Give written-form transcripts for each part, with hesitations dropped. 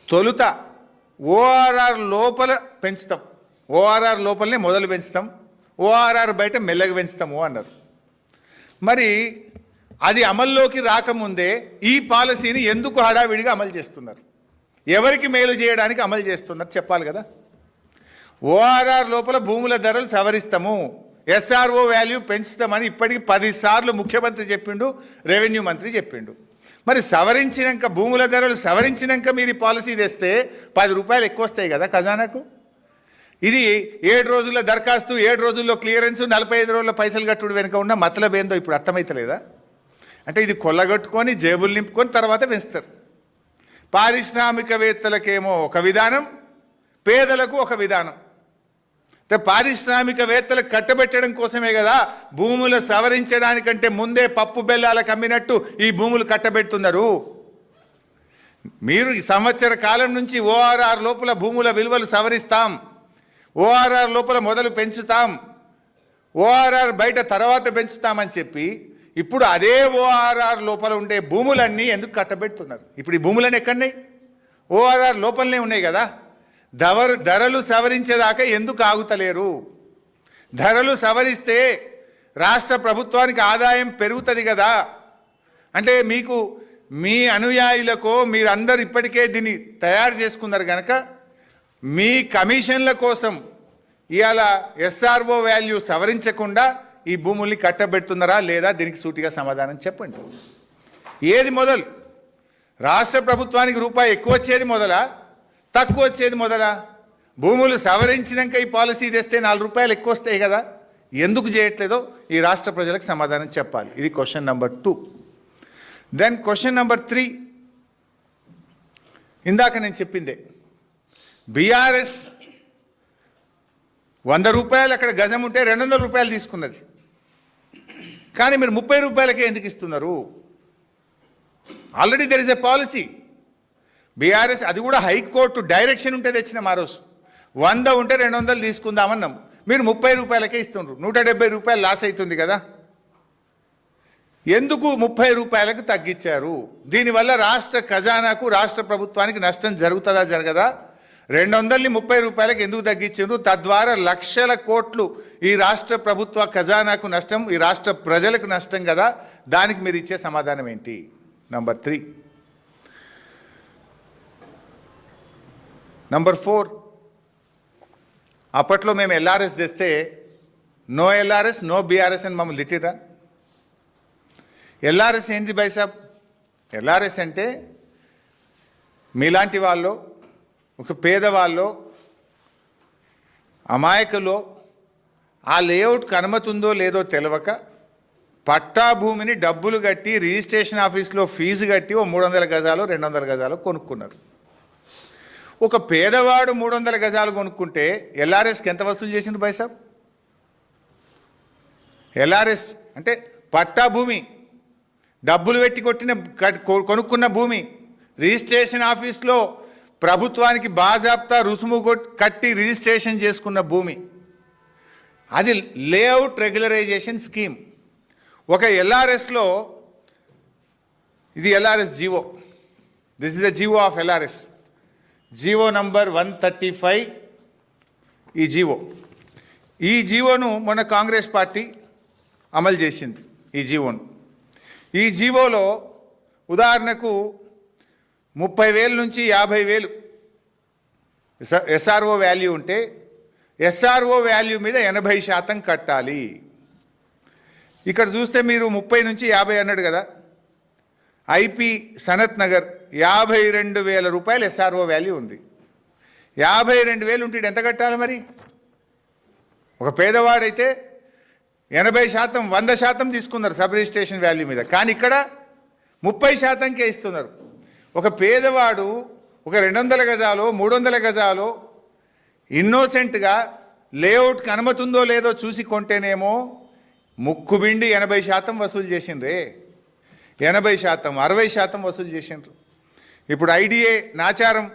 తొలుత ఓఆర్ఆర్ లోపల పెంచుతాం, ఓఆర్ఆర్ లోపలనే మొదలు పెంచుతాం, ఓఆర్ఆర్ బయట మెల్లగా పెంచుతాము అన్నారు. మరి అది అమల్లోకి రాకముందే ఈ పాలసీని ఎందుకు హడావిడిగా అమలు చేస్తున్నారు? ఎవరికి మేలు చేయడానికి అమలు చేస్తున్నారు చెప్పాలి కదా. ఓఆర్ఆర్ లోపల భూముల ధరలు సవరిస్తాము, ఎస్ఆర్ఓ వాల్యూ పెంచుతామని ఇప్పటికి 10 సార్లు ముఖ్యమంత్రి చెప్పిండు, రెవెన్యూ మంత్రి చెప్పిండు. మరి సవరించినాక భూముల ధరలు సవరించినాక మీరు ఈ పాలసీ తెస్తే 10 రూపాయలు ఎక్కువ వస్తాయి కదా ఖజానాకు. ఇది 7 రోజుల దరఖాస్తు, 7 రోజుల్లో క్లియరెన్స్, 45 రోజుల పైసలు కట్టుడు వెనుక ఉన్న మతలబ్ ఏందో ఇప్పుడు అర్థమవుతలేదా? అంటే ఇది కొల్లగొట్టుకొని జేబులు నింపుకొని తర్వాత పెంచుతారు. పారిశ్రామికవేత్తలకేమో ఒక విధానం, పేదలకు ఒక విధానం. అంటే పారిశ్రామికవేత్తలకు కట్టబెట్టడం కోసమే కదా భూములు సవరించడానికంటే ముందే పప్పు బెల్లాలకు అమ్మినట్టు ఈ భూములు కట్టబెడుతున్నారు. మీరు ఈ సంవత్సర కాలం నుంచి ఓఆర్ఆర్ లోపల భూముల విలువలు సవరిస్తాం, ఓఆర్ఆర్ లోపల మొదలు పెంచుతాం, ఓఆర్ఆర్ బయట తర్వాత పెంచుతామని చెప్పి ఇప్పుడు అదే ఓఆర్ఆర్ లోపల ఉండే భూములన్నీ ఎందుకు కట్టబెడుతున్నారు? ఇప్పుడు ఈ భూములన్నీ ఎక్కడున్నాయి? ఓఆర్ఆర్ లోపలనే ఉన్నాయి కదా. ధరలు సవరించేదాకా ఎందుకు ఆగుతలేరు? ధరలు సవరిస్తే రాష్ట్ర ప్రభుత్వానికి ఆదాయం పెరుగుతుంది కదా. అంటే మీకు మీ అనుయాయులకో మీరందరూ ఇప్పటికే దీన్ని తయారు చేసుకున్నారు కనుక మీ కమిషన్ల కోసం ఇవాళ ఎస్ఆర్ఓ వాల్యూ సవరించకుండా ఈ భూముల్ని కట్టబెడుతున్నారా లేదా? దీనికి సూటిగా సమాధానం చెప్పండి. ఏది మొదలు? రాష్ట్ర ప్రభుత్వానికి రూపాయి ఎక్కువ వచ్చేది మొదలా, తక్కువ వచ్చేది మొదలా? భూములు సవరించినాక ఈ పాలసీ తెస్తే 4 రూపాయలు ఎక్కువ వస్తాయి కదా. ఎందుకు చేయట్లేదో ఈ రాష్ట్ర ప్రజలకు సమాధానం చెప్పాలి. ఇది question number 2. Then question number 3, ఇందాక నేను చెప్పిందే, బీఆర్ఎస్ 100 రూపాయలు అక్కడ గజం ఉంటే 200 రూపాయలు తీసుకున్నది. కానీ మీరు 30 రూపాయలకే ఎందుకు ఇస్తున్నారు? Already there is a policy. BRS అది కూడా హైకోర్టు డైరెక్షన్ ఉంటే తెచ్చినాం ఆ రోజు. 100 ఉంటే 200 తీసుకుందామన్నాం. మీరు 30 రూపాయలకే ఇస్తున్నారు. 170 రూపాయలు లాస్ అవుతుంది కదా. ఎందుకు 30 రూపాయలకు తగ్గించారు? దీనివల్ల రాష్ట్ర ఖజానాకు, రాష్ట్ర ప్రభుత్వానికి నష్టం జరుగుతుందా జరగదా? 200ని 30 రూపాయలకు ఎందుకు తగ్గించారు? తద్వారా లక్షల కోట్లు ఈ రాష్ట్ర ప్రభుత్వ ఖజానాకు నష్టం, ఈ రాష్ట్ర ప్రజలకు నష్టం కదా. దానికి మీరు ఇచ్చే సమాధానం ఏంటి? నంబర్ 3. నంబర్ 4, అప్పట్లో మేము ఎల్ఆర్ఎస్ తెస్తే నో ఎల్ఆర్ఎస్ నో బీఆర్ఎస్ అని మమ్మల్ని తిట్టిరా. ఎల్ఆర్ఎస్ ఏంటి బైసాబ్? ఎల్ఆర్ఎస్ అంటే మీలాంటి వాళ్ళు, ఒక పేదవాళ్ళు, అమాయకులో ఆ లేఅవుట్కి అనుమతి ఉందో లేదో తెలియక పట్టా భూమిని డబ్బులు కట్టి రిజిస్ట్రేషన్ ఆఫీస్లో ఫీజు కట్టి 300 గజాలు 200 గజాలు కొనుక్కున్నారు. ఒక పేదవాడు 300 గజాలు కొనుక్కుంటే ఎల్ఆర్ఎస్కి ఎంత వసూలు చేసింది బైసాబ్? ఎల్ఆర్ఎస్ అంటే పట్టా భూమి, డబ్బులు పెట్టి కొనుక్కున్న భూమి, రిజిస్ట్రేషన్ ఆఫీస్లో ప్రభుత్వానికి బాజాప్తా రుసుము కట్టి రిజిస్ట్రేషన్ చేసుకున్న భూమి. అది లేఅవుట్ రెగ్యులరైజేషన్ స్కీమ్. ఒక ఎల్ఆర్ఎస్లో, ఇది LRS GO, this is the GO of LRS, GO number 135. ఈ జీవోను మొన్న కాంగ్రెస్ పార్టీ అమలు చేసింది. ఈ జీవోలో ఉదాహరణకు 30,000 నుంచి 50,000 ఎస్ఆర్ఓ వాల్యూ ఉంటే ఎస్ఆర్ఓ వాల్యూ మీద 80% కట్టాలి. ఇక్కడ చూస్తే మీరు 30 నుంచి 50 అన్నాడు కదా. ఐపీ సనత్ నగర్ 52,000 రూపాయలు ఎస్ఆర్ఓ వాల్యూ ఉంది. 52,000 ఉంటే ఎంత కట్టాలి మరి? ఒక పేదవాడైతే 80%, 100% తీసుకున్నారు సబ్ రిజిస్ట్రేషన్ వాల్యూ మీద. కానీ ఇక్కడ 30%కే ఇస్తున్నారు. ఒక పేదవాడు ఒక 200 గజాలు 300 గజాలు ఇన్నోసెంట్గా లేఅవుట్కి అనుమతి ఉందో లేదో చూసి కొంటేనేమో ముక్కుబిండి 80% వసూలు చేసిండ్రే. 80%, 60% వసూలు చేసిండ్రు. ఇప్పుడు ఐడిఏ నాచారం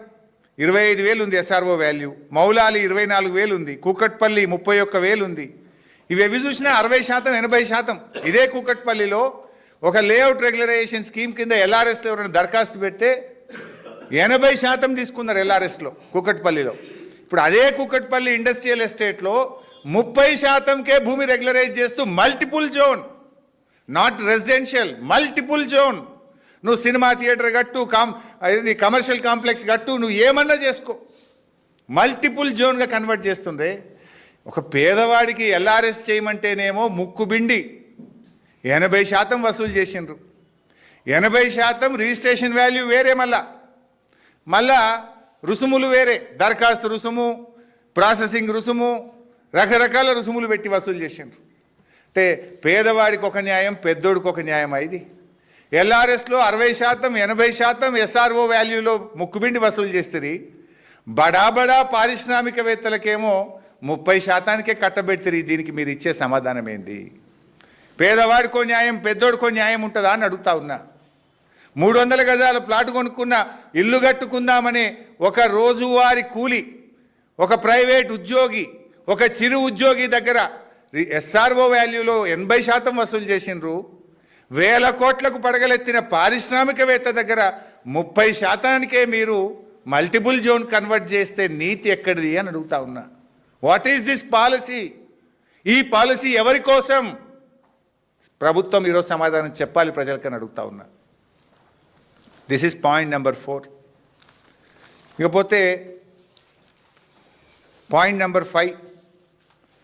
25,000 ఉంది ఎస్ఆర్ఓ వాల్యూ, మౌలాలి 24,000 ఉంది, కూకట్పల్లి 31,000 ఉంది. ఇవి చూసినా 60%, 80%. ఇదే కూకట్పల్లిలో ఒక లేఅవుట్ రెగ్యులరైజేషన్ స్కీమ్ కింద ఎల్ఆర్ఎస్లో ఎవరైనా దరఖాస్తు పెడితే 80% తీసుకున్నారు ఎల్ఆర్ఎస్లో కూకట్పల్లిలో. ఇప్పుడు అదే కూకట్పల్లి ఇండస్ట్రియల్ ఎస్టేట్లో 30%కే భూమి రెగ్యులరైజ్ చేస్తూ multiple zone, not residential, multiple zone. నువ్వు సినిమా థియేటర్ కట్టు, కమర్షియల్ కాంప్లెక్స్ కట్టు, నువ్వు ఏమన్నా చేసుకో, మల్టిపుల్ జోన్గా కన్వర్ట్ చేస్తుండ్రే. ఒక పేదవాడికి ఎల్ఆర్ఎస్ చేయమంటేనేమో ముక్కుబిండి 80% వసూలు చేసిండ్రు. 80% రిజిస్ట్రేషన్ వాల్యూ వేరే, మళ్ళా రుసుములు వేరే, దరఖాస్తు రుసుము, ప్రాసెసింగ్ రుసుము, రకరకాల రుసుములు పెట్టి వసూలు చేసిండ్రు. అంటే పేదవాడికి ఒక న్యాయం, పెద్దోడికి ఒక న్యాయం. ఇది ఎల్ఆర్ఎస్లో 60%, 80% ఎస్ఆర్ఓ వాల్యూలో ముక్కుబిండి వసూలు చేస్తుంది. బడా పారిశ్రామికవేత్తలకేమో 30%కే కట్టబెడుతుంది. దీనికి మీరు ఇచ్చే సమాధానం ఏంది? పేదవాడికో న్యాయం, పెద్దోడికో న్యాయం ఉంటుందా అని అడుగుతా ఉన్నా. 300 గజాల ప్లాట్ కొనుక్కున్న, ఇల్లు కట్టుకుందామని ఒక రోజువారి కూలి, ఒక ప్రైవేట్ ఉద్యోగి, ఒక చిరు ఉద్యోగి దగ్గర ఎస్ఆర్ఓ వాల్యూలో 80% వసూలు చేసిండ్రు. 1000 కోట్లకు పడగలెత్తిన పారిశ్రామికవేత్త దగ్గర 30%కే మీరు మల్టిపుల్ జోన్ కన్వర్ట్ చేస్తే నీతి ఎక్కడిది అని అడుగుతా ఉన్నా. What is this policy? ఈ పాలసీ ఎవరి కోసం? ప్రభుత్వం ఈరోజు సమాధానం చెప్పాలి ప్రజలకని అడుగుతా ఉన్నా. This is point number 4. ఇకపోతే పాయింట్ నెంబర్ 5.